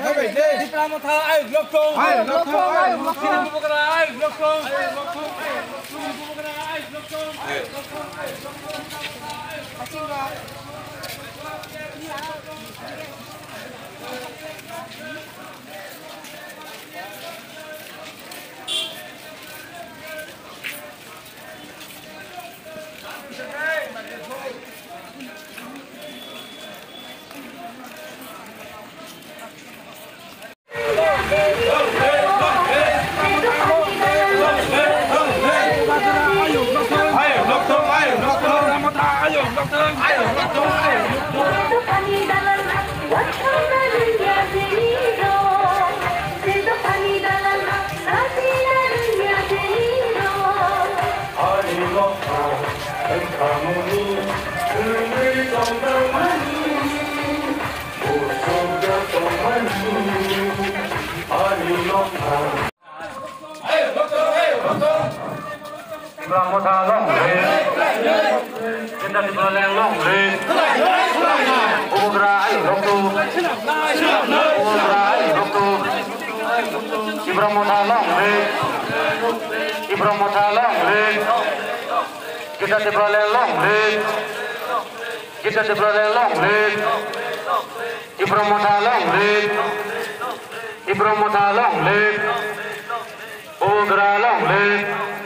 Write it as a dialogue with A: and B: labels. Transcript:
A: Di Pramotha ayo Lokong. Ayo Lokong ayo Lokong. Bukra ayo Lokong. Ayo Lokong. Bukra ayo Lokong. Ayo Lokong. Ayo Pramotha long lên, kita di Palembang long lên, Bukra ayo Lokong, Bukra ayo Lokong, di Pramotha long lên, di Pramotha long lên, kita di Palembang long lên, kita di Palembang long lên, di Pramotha long lên, di Pramotha long lên, Bukra long lên.